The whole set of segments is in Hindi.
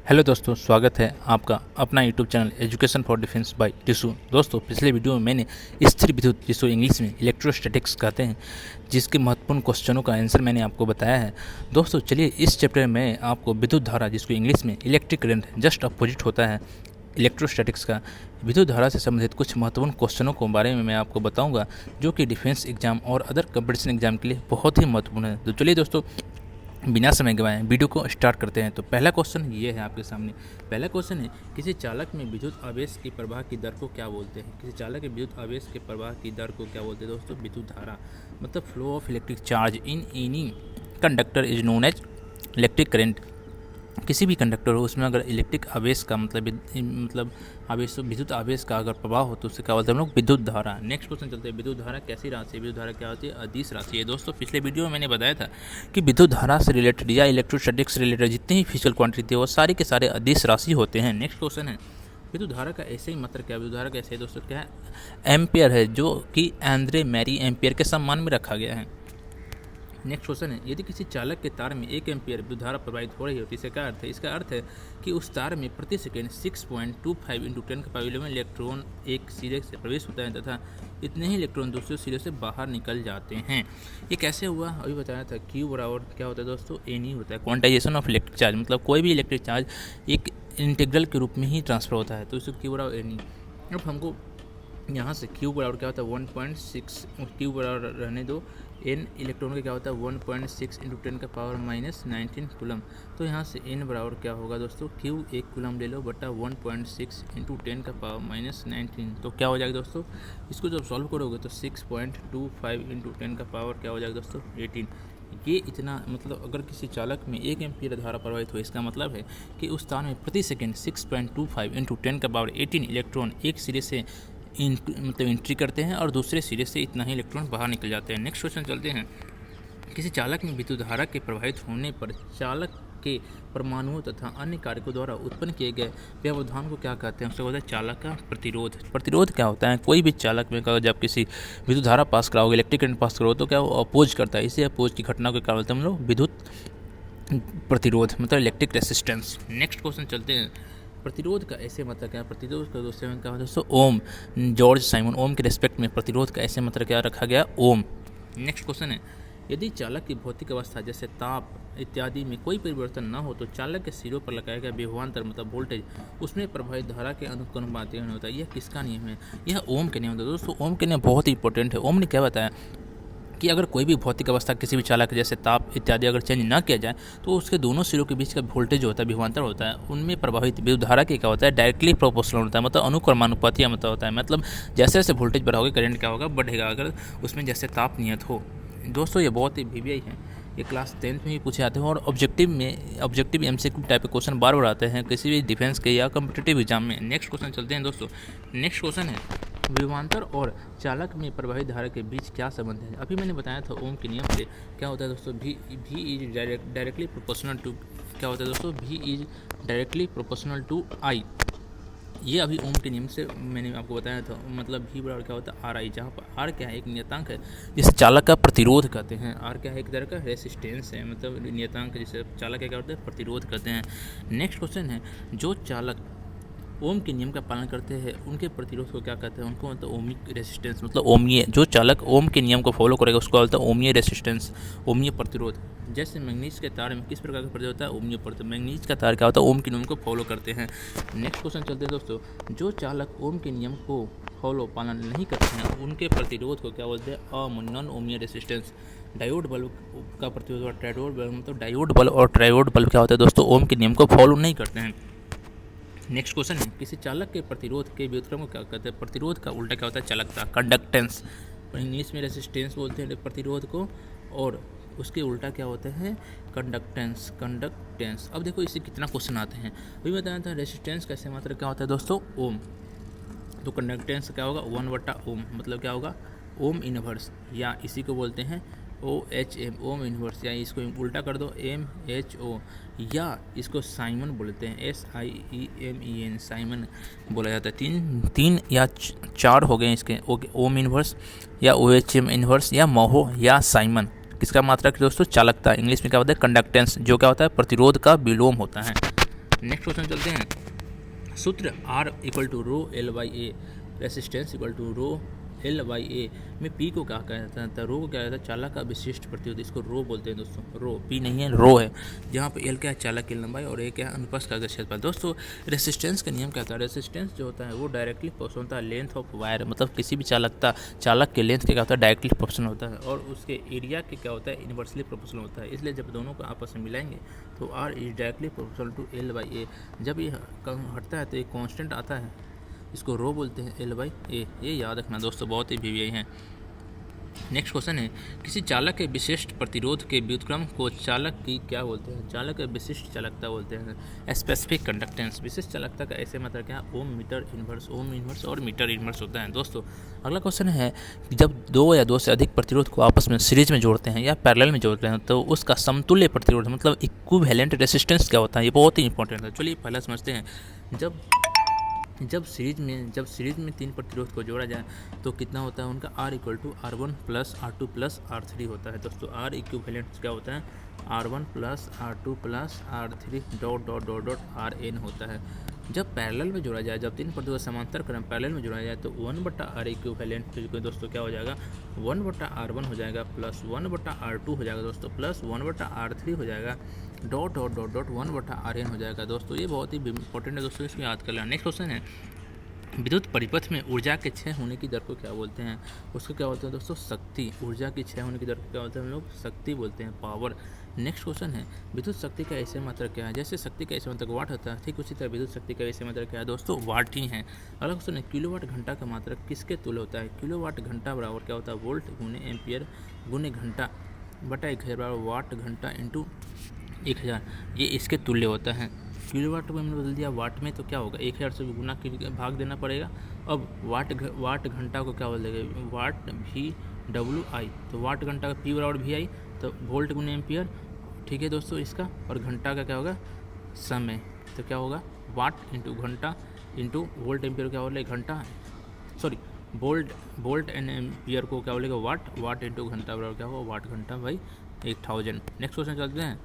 हेलो दोस्तों, स्वागत है आपका अपना YouTube channel education for defence bye tissue. दोस्तों, पिछले वीडियो में मैंने स्थिर विद्युत, जिसको इंग्लिश में इलेक्ट्रोस्टैटिक्स कहते हैं, जिसके महत्वपूर्ण क्वेश्चनों का आंसर मैंने आपको बताया है। दोस्तों चलिए, इस चैप्टर में आपको विद्युत धारा, जिसको इंग्लिश में इलेक्ट्रिक करंट जस्ट अपोजिट होता है इलेक्ट्रोस्टैटिक्स का, विद्युत धारा से संबंधित कुछ महत्वपूर्ण क्वेश्चनों के बारे में मैं आपको बताऊंगा, जो कि डिफेंस एग्जाम और अदर कंपटीशन एग्जाम के लिए बहुत ही महत्वपूर्ण है। तो चलिए दोस्तों, बिना समय गवाए वीडियो को स्टार्ट करते हैं। तो पहला क्वेश्चन ये है आपके सामने। पहला क्वेश्चन है, किसी चालक में विद्युत आवेश की प्रवाह की दर को क्या बोलते हैं? किसी चालक के विद्युत आवेश के प्रवाह की दर को क्या बोलते हैं दोस्तों? विद्युत धारा, मतलब flow of electric charge in any conductor is known as electric current. किसी भी कंडक्टर हो, उसमें अगर इलेक्ट्रिक आवेश का मतलब आवेश, विद्युत आवेश का अगर प्रभाव हो तो उसे क्या बोलते हैं हम लोग? विद्युत धारा। नेक्स्ट क्वेश्चन चलते हैं, विद्युत धारा कैसी राशि है? विद्युत धारा क्या होती है? अदिश राशि है। दोस्तों, पिछले वीडियो में मैंने बताया था कि विद्युत धारा से रिलेटेड या इलेक्ट्रोस्टैटिक्स से रिलेटेड जितनी भी फिजिकल क्वांटिटी है वो सारे के सारे अदिश राशि होते हैं। नेक्स्ट क्वेश्चन है, विद्युत धारा का ऐसे ही मात्रा क्या है? विद्युत धारा का ऐसे ही दोस्तों क्या है? एम्पियर है, जो कि एंद्रे मैरी एम्पियर के सम्मान में रखा गया है। नेक्स्ट क्वेश्चन है, यदि किसी चालक के तार में 1 एम्पियर विद्युत धारा प्रवाहित हो रही होती है, इसका क्या अर्थ है? इसका अर्थ है कि उस तार में प्रति सेकंड 6.25 × 10⁻11 इलेक्ट्रॉन एक सिरे से प्रवेश होता है तथा इतने ही इलेक्ट्रॉन दूसरे सिरे से बाहर निकल जाते हैं। ये कैसे हुआ? अभी बताया था, क्यू बराबर क्या होता है दोस्तों? एन ही होता है। क्वांटाइजेशन ऑफ इलेक्ट्रिक चार्ज, मतलब कोई भी इलेक्ट्रिक चार्ज एक इंटीग्रल के रूप में ही ट्रांसफर होता है, तो इसे क्यू बराबर एन ही। अब हमको यहाँ से क्यू बराबर क्या होता है? 1.6, क्यू बराबर रहने दो, एन इलेक्ट्रॉन का क्या होता है? 1.6 × 10⁻19 कूलम। तो यहाँ से एन बराबर क्या होगा दोस्तों? क्यू 1 कूलम ले लो बटा 1.6 × 10⁻19। तो क्या हो जाएगा दोस्तों? इसको जब सॉल्व करोगे तो 6.25 × 10 का पावर क्या हो जाएगा दोस्तों? 18। ये इतना, मतलब अगर किसी चालक में 1 एम्पीयर धारा प्रवाहित हो, इसका मतलब है कि उस तार में प्रति सेकेंड 6.25 × 10⁻18 इलेक्ट्रॉन एक सिरे से मतलब एंट्री करते हैं और दूसरे सिरे से इतना ही इलेक्ट्रॉन बाहर निकल जाते हैं। नेक्स्ट क्वेश्चन चलते हैं, किसी चालक में विद्युत धारा के प्रवाहित होने पर चालक के परमाणुओं तथा अन्य कारकों द्वारा उत्पन्न किए गए व्यवधान को क्या कहते हैं? उससे होता है चालक का प्रतिरोध। प्रतिरोध क्या होता है? कोई भी चालक में जब किसी विद्युत धारा पास कराओगे, इलेक्ट्रिक करंट पास करो, तो क्या वो अपोज करता है। इसे अपोज की घटना को क्या बोलते हैं हम लोग? विद्युत प्रतिरोध, मतलब इलेक्ट्रिक रेसिस्टेंस। नेक्स्ट क्वेश्चन चलते हैं, प्रतिरोध का ऐसे मतलब क्या? प्रतिरोध का दोस्तों क्या होता है दोस्तों? ओम। जॉर्ज साइमन ओम के रिस्पेक्ट में प्रतिरोध का ऐसे मतलब क्या रखा गया? ओम। नेक्स्ट क्वेश्चन है, यदि चालक की भौतिक अवस्था जैसे ताप इत्यादि में कोई परिवर्तन न हो तो चालक के सिरों पर लगाया गया विभवांतर, मतलब वोल्टेज, उसमें प्रभावित धारा के अनुकूल होता है। यह किसका नियम है? यह ओम के नियम होता है। दोस्तों, ओम के नियम बहुत ही इंपॉर्टेंट है। ओम ने क्या बताया कि अगर कोई भी भौतिक अवस्था किसी भी चालक जैसे ताप इत्यादि अगर चेंज ना किया जाए तो उसके दोनों सिरों के बीच का वोल्टेज जो होता है, विभवांतर होता है, उनमें प्रभावित विद्युत धारा के क्या होता है? डायरेक्टली प्रोपोर्शनल होता है, मतलब अनुक्रमानुपाती मतलब होता है। मतलब जैसे जैसे वोल्टेज बढ़ाओगे करंट क्या होगा? बढ़ेगा, अगर उसमें जैसे ताप नियत हो। दोस्तों, ये बहुत ही वीवीआई है, ये क्लास 10th में भी पूछे जाते हैं और ऑब्जेक्टिव एमसीक्यू टाइप के क्वेश्चन बार बार आते हैं किसी भी डिफेंस के या कम्पिटिटिव एग्जाम में। नेक्स्ट क्वेश्चन चलते हैं दोस्तों। नेक्स्ट क्वेश्चन है, विभवांतर और चालक में प्रवाहित धारा के बीच क्या संबंध है? अभी मैंने बताया था ओम के नियम से क्या होता है दोस्तों? भी इज डायरेक्टली प्रोपोर्शनल टू, क्या होता है दोस्तों? भी इज डायरेक्टली प्रोपोर्शनल टू आई। ये अभी ओम के नियम से मैंने आपको बताया था। मतलब भी बराबर क्या होता है? आर आई, जहाँ पर आर क्या है? एक नियतांक है जिसे चालक का प्रतिरोध कहते हैं। आर क्या है? एक तरह का रेसिस्टेंस है, मतलब नियतांक जिसे चालक क्या होता है? प्रतिरोध करते हैं। नेक्स्ट क्वेश्चन है, जो चालक ओम के नियम का पालन करते हैं उनके प्रतिरोध को क्या कहते हैं? उनको मतलब ओमिक रेसिस्टेंस, मतलब ओमीय। जो चालक ओम के नियम को फॉलो करेगा उसको बोलता है ओमीय रेसिस्टेंस, ओमीय प्रतिरोध। जैसे मैग्नीज के तार में किस प्रकार का प्रतिरोध होता है? ओमीय प्रतिरोध। मैग्नीज का तार क्या होता है? ओम के नियम को फॉलो करते हैं। नेक्स्ट क्वेश्चन चलते हैं दोस्तों, जो चालक ओम के नियम को फॉलो पालन नहीं करते हैं उनके प्रतिरोध को क्या बोलते हैं? नॉन ओमीय रेसिस्टेंस। डायोड बल्ब का प्रतिरोध, ट्रायोड बल्ब, मतलब डायोड बल्ब और ट्रायोड बल्ब क्या होता है दोस्तों? ओम के नियम को फॉलो नहीं करते हैं। नेक्स्ट क्वेश्चन है, किसी चालक के प्रतिरोध के व्युत्क्रम को क्या कहते हैं? प्रतिरोध का उल्टा क्या होता है? चालकता, कंडक्टेंस। इंग्लिश में रेसिस्टेंस बोलते हैं प्रतिरोध को, और उसके उल्टा क्या होता है? Conductance, conductance. अब देखो इससे कितना क्वेश्चन आते हैं। अभी बताया था रेसिस्टेंस का ऐसे मात्रा क्या होता है दोस्तों? ओम। तो कंडक्टेंस क्या होगा? 1/ओम, मतलब क्या होगा? ओम इनवर्स, या इसी को बोलते हैं OHM, ओम इनवर्स, या इसको उल्टा कर दो MHO, या इसको साइमन बोलते हैं SIEMEN, साइमन बोला जाता है। तीन या चार हो गए इसके, ओम इनवर्स या OHM इनवर्स या मोहो या साइमन। किसका मात्रक दोस्तों? चालकता। इंग्लिश में क्या होता है? कंडक्टेंस, जो क्या होता है? प्रतिरोध का विलोम होता है। नेक्स्ट क्वेश्चन चलते हैं। सूत्र R equal to rho L by A, resistance equal to rho L by A में पी को क्या कहता है, रो को क्या कहता है, चालक का विशिष्ट प्रतिरोध, इसको रो बोलते हैं दोस्तों, रो, पी नहीं है, रो है, जहाँ पे एल क्या है चालक की लंबाई और ए क्या है अनुप्रस्थ का क्षेत्रफल। दोस्तों रेसिस्टेंस का नियम क्या होता है, रेसिस्टेंस जो होता है वो डायरेक्टली प्रोपोर्शनल होता है लेंथ ऑफ वायर, मतलब किसी भी चालक के लेंथ के क्या होता है डायरेक्टली प्रोपोर्शनल होता है, और उसके एरिया के क्या होता है इन्वर्सली प्रोपोर्शनल होता है। इसलिए जब दोनों को आपस में मिलाएंगे तो R is directly proportional to L by A. जब ये हटता है तो एक कॉन्स्टेंट आता है, इसको रो बोलते हैं एल बाई ए, ये याद रखना दोस्तों, बहुत ही वीवीआई हैं। नेक्स्ट क्वेश्चन है, किसी चालक के विशिष्ट प्रतिरोध के व्युत्क्रम को चालक की क्या बोलते हैं, चालक के विशिष्ट चालकता बोलते हैं, स्पेसिफिक कंडक्टेंस। विशिष्ट चालकता का ऐसे मतलब क्या, ओम मीटर इन्वर्स, ओम इन्वर्स और मीटर इन्वर्स होता है। दोस्तों अगला क्वेश्चन है, जब दो या दो से अधिक प्रतिरोध को आपस में सीरीज में जोड़ते हैं या पैरेलल में जोड़ते हैं तो उसका समतुल्य प्रतिरोध मतलब इक्विवेलेंट रेसिस्टेंस क्या होता है, ये बहुत ही इंपॉर्टेंट है। चलिए पहला समझते हैं। जब सीरीज में तीन प्रतिरोध को जोड़ा जाए तो कितना होता है उनका, R equal to R1 plus R2 plus R3 होता है। दोस्तों R इक्विवेलेंट क्या होता है, R1 plus R2 plus R3 dot dot dot dot RN होता है। जब पैरेलल में जोड़ा जाए, जब तीन प्रतिरोध समांतर क्रम पैरेलल में जोड़ा जाए तो 1/R इक्विवेलेंट दोस्तों क्या हो जाएगा, 1/R1 हो जाएगा प्लस 1/R2 हो जाएगा दोस्तों, प्लस 1/R3 हो जाएगा dot dot dot dot 1/RN हो जाएगा। दोस्तों ये बहुत ही इंपॉर्टेंट है दोस्तों, इसको याद कर लेना। नेक्स्ट क्वेश्चन है, विद्युत परिपथ में ऊर्जा के क्षय होने की दर को क्या बोलते हैं, उसको क्या बोलते हैं दोस्तों, शक्ति। ऊर्जा की क्षय होने की दर को क्या बोलते हैं हम लोग, शक्ति बोलते हैं, पावर। नेक्स्ट क्वेश्चन है, विद्युत शक्ति का ऐसे मात्रक क्या है, जैसे शक्ति का ऐसे मात्रक वाट होता है, ठीक उसी तरह विद्युत शक्ति का ऐसे मात्रक क्या है दोस्तों, वाट ही है। अगला क्वेश्चन है, किलोवाट घंटा का मात्रक किसके तुल्य होता है, किलोवाट घंटा बराबर क्या होता है, वोल्ट गुने एम्पियर गुने घंटा बटा 1000 बराबर वाट घंटा इंटू 1000, ये इसके तुल्य होता है। किलोवाट में हमने बदल दिया वाट में तो क्या होगा, 1000 से गुना भाग देना पड़ेगा। अब वाट घंटा को क्या बोल देगा, वाट VWI, तो वाट घंटा का P बराबर VI, तो वोल्ट गुने एम्पियर, ठीक है दोस्तों इसका, और घंटा का क्या होगा समय, तो क्या होगा वाट इंटू घंटा इंटू वोल्ट एम्पियर क्या बोले घंटा, सॉरी वोल्ट एंड एम्पियर को क्या बोलेगा वाट इंटू घंटा बराबर क्या होगा वाट घंटा बाई 1000। नेक्स्ट क्वेश्चन चलते हैं,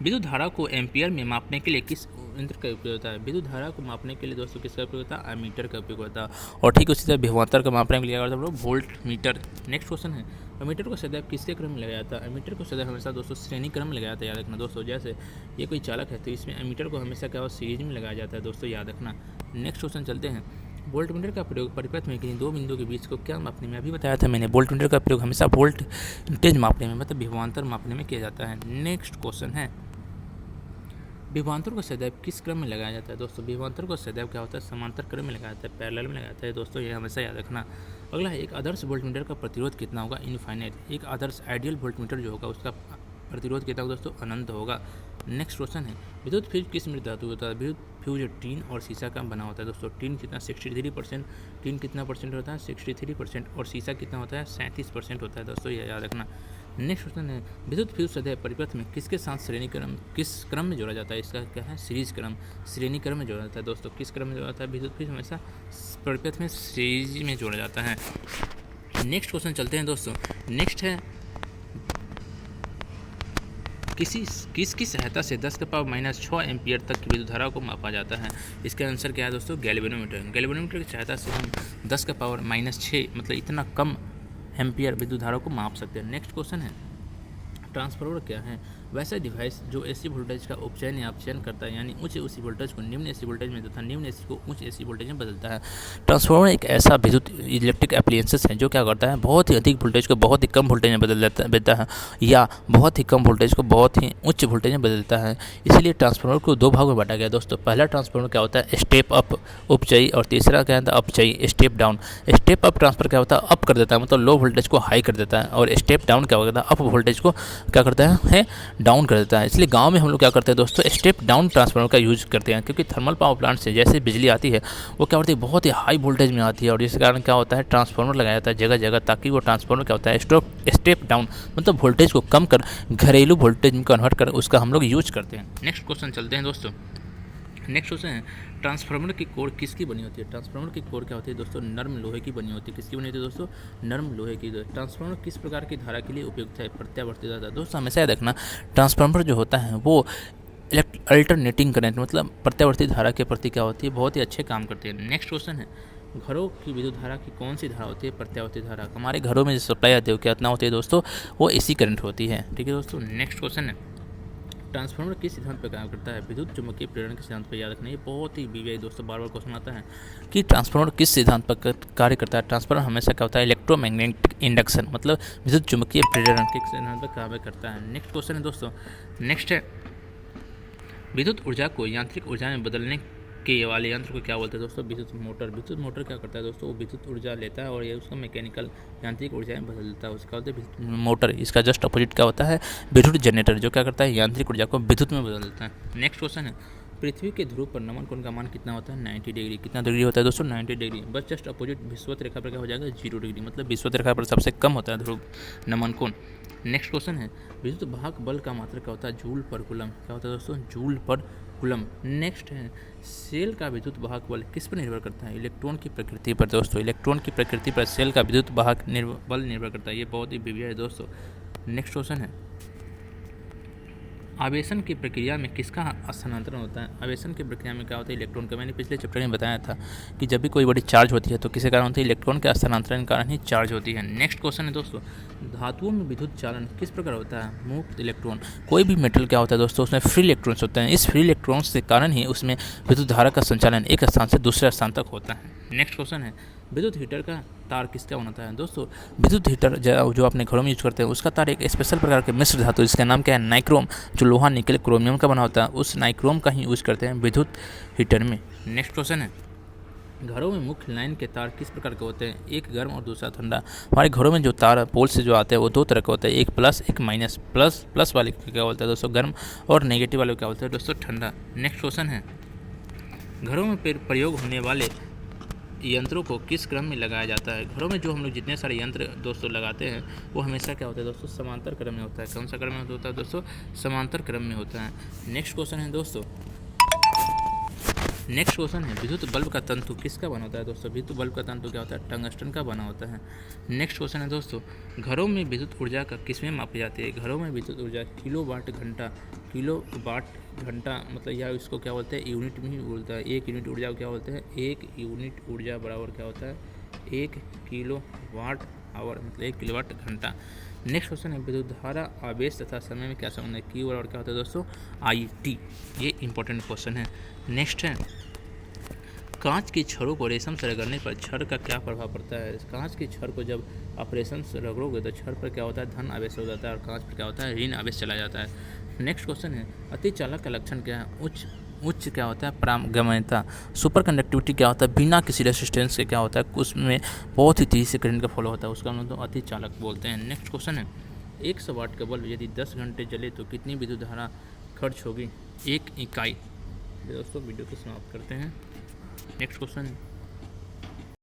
विद्युत धारा को एम्पियर में मापने के लिए किस यंत्र का उपयोग होता है, विद्युत धारा को मापने के लिए दोस्तों किसका उपयोग होता है, एमीटर का उपयोग होता है। और ठीक उसी तरह विभवांतर का मापने के लिए क्या करता है वोल्ट मीटर। नेक्स्ट क्वेश्चन है, एमीटर को सदैव किसके क्रम में लगाया जाता है, एमीटर को सदैव हमेशा दोस्तों श्रेणी क्रम में लगाया जाता है, याद रखना दोस्तों। जैसे ये कोई चालक है तो इसमें एमीटर को हमेशा क्या हो सीरीज में लगाया जाता है दोस्तों, याद रखना। नेक्स्ट क्वेश्चन चलते हैं, वोल्टमीटर का प्रयोग परिपथ में किसी दो बिंदुओं के बीच को क्या मापने में, अभी बताया था मैंने, वोल्टमीटर का प्रयोग हमेशा वोल्टेज मापने में मतलब विभवांतर मापने में किया जाता है। नेक्स्ट क्वेश्चन है, विभवांतर को सदैव किस क्रम में लगाया जाता है दोस्तों, विभवांतर को सदैव क्या होता है समांतर क्रम में लगाया जाता है, पैरेलल में लगाया जाता है दोस्तों, ये हमेशा याद रखना। अगला है, एक आदर्श वोल्टमीटर का प्रतिरोध कितना होगा, इनफाइनाइट। एक आदर्श आइडियल वोल्टमीटर जो होगा उसका प्रतिरोध कितना होगा दोस्तों, अनंत होगा। नेक्स्ट क्वेश्चन है, विद्युत फ्यूज किस मृत धातु होता है, विद्युत फ्यूज टीन और शीशा का बना होता है दोस्तों। टीन कितना 63%, टीन कितना परसेंट होता है 63%, और शीशा कितना होता है 37% होता है दोस्तों, ये याद रखना। नेक्स्ट क्वेश्चन है, विद्युत फ्यूज सदैव परिपथ में किसके साथ श्रेणी क्रम किस क्रम में जोड़ा जाता है, इसका क्या है सीरीज क्रम, श्रेणी क्रम में जोड़ा जाता है दोस्तों। किस क्रम में जोड़ा जाता है, विद्युत फ्यूज हमेशा परिपथ में सीरीज में जोड़ा जाता है। नेक्स्ट क्वेश्चन चलते हैं दोस्तों, नेक्स्ट है, किसकी सहायता से 10⁻⁻6 एम्पियर तक की विद्युत धारा को मापा जाता है, इसका आंसर क्या है दोस्तों, गैल्वेनोमीटर। गैल्वेनोमीटर की सहायता से हम 10⁻⁻6 मतलब इतना कम एम्पियर विद्युत धारा को माप सकते हैं। नेक्स्ट क्वेश्चन है, ट्रांसफार्मर क्या है, वैसा डिवाइस जो एसी वोल्टेज का उपचयन या अपचयन करता है, यानी उच्च एसी वोल्टेज को निम्न एसी वोल्टेज में तथा निम्न एसी को उच्च एसी वोल्टेज में बदलता है। ट्रांसफार्मर एक ऐसा विद्युत इलेक्ट्रिक एप्लायंसेस है जो क्या करता है, बहुत ही अधिक वोल्टेज को बहुत ही कम वोल्टेज में बदल देता है, या बहुत ही कम वोल्टेज को बहुत ही उच्च वोल्टेज में बदलता है। इसीलिए ट्रांसफार्मर को दो भागों में बांटा गया दोस्तों। पहला ट्रांसफार्मर क्या होता है, स्टेप अप उपचयी, और तीसरा क्या होता है अपचयी step down. Step up transfer क्या होता है, अप कर देता है मतलब लो वोल्टेज को हाई कर देता है, और स्टेप डाउन क्या होता है, अप वोल्टेज को क्या करता है डाउन कर देता है। इसलिए गांव में हम लोग क्या करते हैं दोस्तों, स्टेप डाउन ट्रांसफार्मर का यूज करते हैं, क्योंकि थर्मल पावर प्लांट से जैसे बिजली आती है वो क्या होती है बहुत ही हाई वोल्टेज में आती है, और जिस कारण क्या होता है ट्रांसफार्मर लगाया जाता है जगह जगह, ताकि वो ट्रांसफार्मर क्या होता है स्टेप डाउन मतलब वोल्टेज को कम कर घरेलू वोल्टेज में कन्वर्ट कर उसका हम लोग यूज करते हैं। नेक्स्ट क्वेश्चन चलते हैं दोस्तों, नेक्स्ट क्वेश्चन है, ट्रांसफार्मर की कोर किसकी बनी होती है, ट्रांसफार्मर की कोर क्या होती है दोस्तों, नर्म लोहे की बनी होती है। किसकी बनी होती है दोस्तों, नर्म लोहे की। ट्रांसफार्मर किस प्रकार की धारा के लिए उपयुक्त है, प्रत्यावर्ती धारा। दोस्तों हमेशा याद रखना, ट्रांसफार्मर जो होता है वो अल्टरनेटिंग करंट मतलब प्रत्यावर्ती धारा के प्रति क्या होती है, बहुत ही अच्छे काम करती है। नेक्स्ट क्वेश्चन है, घरों की विद्युत धारा की कौन सी धारा होती है, प्रत्यावर्ती धारा। हमारे घरों में जो सप्लाई आती है वो कितना होती है दोस्तों, वो एसी करंट होती है। ठीक है दोस्तों। नेक्स्ट क्वेश्चन है, ट्रांसफार्मर किस सिद्धांत पर काम करता है, विद्युत चुम्बकीय प्रेरण के सिद्धांत पर। याद रखना, ये बहुत ही बीवीआई दोस्तों बार बार क्वेश्चन आता है कि ट्रांसफार्मर किस सिद्धांत पर कार्य करता है। ट्रांसफार्मर हमेशा क्या होता है, इलेक्ट्रोमैग्नेटिक इंडक्शन मतलब विद्युत चुम्बकीय प्रेरण के सिद्धांत पर कार्य करता है। नेक्स्ट क्वेश्चन है दोस्तों, नेक्स्ट है, विद्युत ऊर्जा को यांत्रिक ऊर्जा में बदलने के वाले यंत्र को क्या बोलते हैं दोस्तों, विद्युत मोटर। विद्युत मोटर क्या करता है दोस्तों, वो विद्युत ऊर्जा लेता है और ये उसको मैकेनिकल यांत्रिक ऊर्जा में बदल देता है, उसका होता है विद्युत मोटर। इसका जस्ट अपोजिट क्या होता है, विद्युत जनरेटर, जो क्या करता है यांत्रिक ऊर्जा को विद्युत में बदल देता है। नेक्स्ट क्वेश्चन है, पृथ्वी के ध्रुव पर नमन कोण का मान कितना होता है, 90 डिग्री। कितना डिग्री होता है दोस्तों, 90 डिग्री। बस जस्ट अपोजिट विषुवत रेखा पर क्या हो जाएगा, 0 डिग्री, मतलब विषुवत रेखा पर सबसे कम होता है ध्रुव नमन कोण। नेक्स्ट क्वेश्चन है, विद्युत वाहक बल का मात्रा क्या होता है, जूल पर कूलम। क्या होता है दोस्तों, जूल पर कूलम। नेक्स्ट है, सेल का विद्युत वाहक बल किस पर निर्भर करता है, इलेक्ट्रॉन की प्रकृति पर दोस्तों। इलेक्ट्रॉन की प्रकृति पर सेल का विद्युत वाहक बल निर्भर करता है। ये बहुत ही बीवीआई है दोस्तों। नेक्स्ट क्वेश्चन है, आवेशन की प्रक्रिया में किसका स्थानांतरण होता है। आवेशन की प्रक्रिया में क्या होता है, इलेक्ट्रॉन का। मैंने पिछले चैप्टर में बताया था कि जब भी कोई बड़ी चार्ज होती है तो किसके कारण होती है, इलेक्ट्रॉन के स्थानांतरण के कारण ही चार्ज होती है। नेक्स्ट क्वेश्चन है दोस्तों, धातुओं में विद्युत चालन किस प्रकार होता है, मुक्त इलेक्ट्रॉन। कोई भी मेटल क्या होता है दोस्तों, उसमें फ्री इलेक्ट्रॉन्स होते हैं। इस फ्री इलेक्ट्रॉन्स के कारण ही उसमें विद्युत धारा का संचालन एक स्थान से दूसरे स्थान तक होता है। नेक्स्ट क्वेश्चन है, विद्युत हीटर का तार किसका बनाता है दोस्तों। विद्युत हीटर जो अपने घरों में यूज करते हैं उसका तार एक स्पेशल प्रकार के मिश्र धातु जिसका नाम क्या है, नाइक्रोम, जो लोहा निकल क्रोमियम का बना होता है, उस नाइक्रोम का ही यूज करते हैं विद्युत हीटर में। नेक्स्ट क्वेश्चन है, घरों में मुख्य लाइन के तार किस प्रकार के होते हैं, एक गर्म और दूसरा ठंडा। हमारे घरों में जो तार पोल से जो आते हैं वो दो तरह के होते हैं, एक प्लस एक माइनस। प्लस वाले क्या बोलते हैं दोस्तों, गर्म, और नेगेटिव वाले क्या बोलते हैं दोस्तों, ठंडा। नेक्स्ट क्वेश्चन है, घरों में प्रयोग होने वाले यंत्रों को किस क्रम में लगाया जाता है। घरों में जो हम लोग जितने सारे यंत्र दोस्तों लगाते हैं वो हमेशा क्या होता है दोस्तों, समांतर क्रम में होता है। कौन सा क्रम में होता है दोस्तों, समांतर क्रम में होता है। नेक्स्ट क्वेश्चन है दोस्तों, नेक्स्ट क्वेश्चन है, विद्युत बल्ब का तंतु किसका बना होता है दोस्तों। विद्युत बल्ब का तंतु क्या होता है, टंगस्टन का बना होता है। नेक्स्ट क्वेश्चन है दोस्तों, घरों में विद्युत ऊर्जा का किसमें मापी जाती है। घरों में विद्युत ऊर्जा किलोवाट घंटा मतलब या इसको क्या बोलते हैं, यूनिट में ही बोलता है। एक यूनिट ऊर्जा को क्या बोलते हैं, एक यूनिट ऊर्जा बराबर क्या होता है, 1 किलोवाट आवर, मतलब 1 किलोवाट घंटा। नेक्स्ट क्वेश्चन है, विद्युत धारा आवेश तथा समय में क्या संबंध है। Q और क्या होता है दोस्तों, IT। ये इंपॉर्टेंट क्वेश्चन है। नेक्स्ट है, कांच की छड़ों को रेशम से रगड़ने पर छड़ का क्या प्रभाव पड़ता है। कांच की छड़ को जब आप रेशम से रगड़ोगे तो छड़ पर क्या होता है, धन आवेश हो जाता है, और कांच पर क्या होता है, ऋण आवेश चला जाता है। नेक्स्ट क्वेश्चन है, अतिचालक का लक्षण क्या है। उच्च क्या होता है, पारगम्यता। सुपर कंडक्टिविटी क्या होता है, बिना किसी रेसिस्टेंस के क्या होता है, उसमें बहुत ही तेजी से करंट का फ्लो होता है, उसका हम तो अतिचालक बोलते हैं। नेक्स्ट क्वेश्चन है, 100 वाट का बल्ब यदि 10 घंटे जले तो कितनी विद्युत धारा खर्च होगी, 1 इकाई। दोस्तों वीडियो को समाप्त करते हैं। Next question